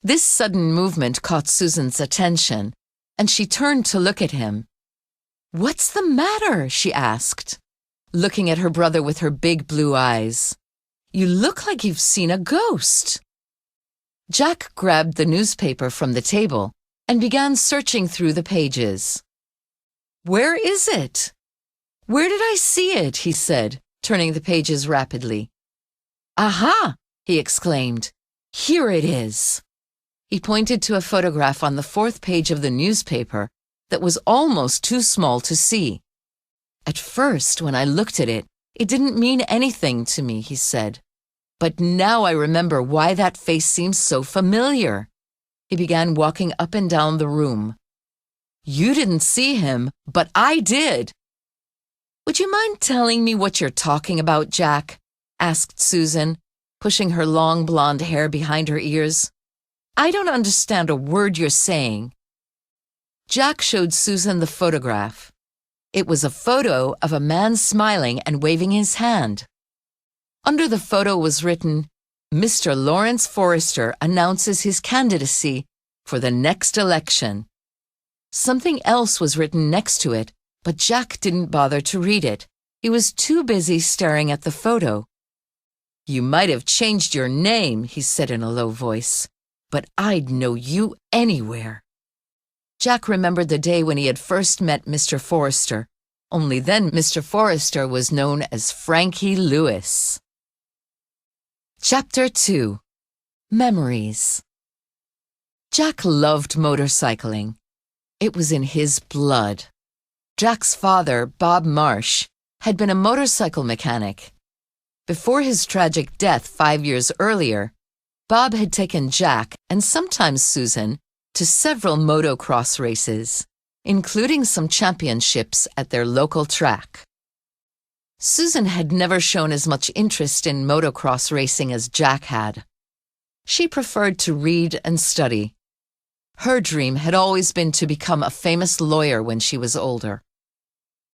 This sudden movement caught Susan's attention, and she turned to look at him. "What's the matter?" she asked, looking at her brother with her big blue eyes. "You look like you've seen a ghost." Jack grabbed the newspaper from the table and began searching through the pages. "Where is it? Where did I see it?" he said, turning the pages rapidly. "Aha!" he exclaimed. "Here it is." He pointed to a photograph on the fourth page of the newspaper that was almost too small to see. "At first, when I looked at it, it didn't mean anything to me," he said. "But now I remember why that face seems so familiar." He began walking up and down the room. "You didn't see him, but I did." "Would you mind telling me what you're talking about, Jack?" asked Susan, pushing her long blonde hair behind her ears. "I don't understand a word you're saying." Jack showed Susan the photograph. It was a photo of a man smiling and waving his hand. Under the photo was written, "Mr. Lawrence Forrester announces his candidacy for the next election." Something else was written next to it, but Jack didn't bother to read it. He was too busy staring at the photo. "You might have changed your name," he said in a low voice, "but I'd know you anywhere." Jack remembered the day when he had first met Mr. Forrester. Only then Mr. Forrester was known as Frankie Lewis. Chapter 2. Memories. Jack loved motorcycling. It was in his blood. Jack's father, Bob Marsh, had been a motorcycle mechanic. Before his tragic death 5 years earlier, Bob had taken Jack, and sometimes Susan, to several motocross races, including some championships at their local track. Susan had never shown as much interest in motocross racing as Jack had. She preferred to read and study. Her dream had always been to become a famous lawyer when she was older.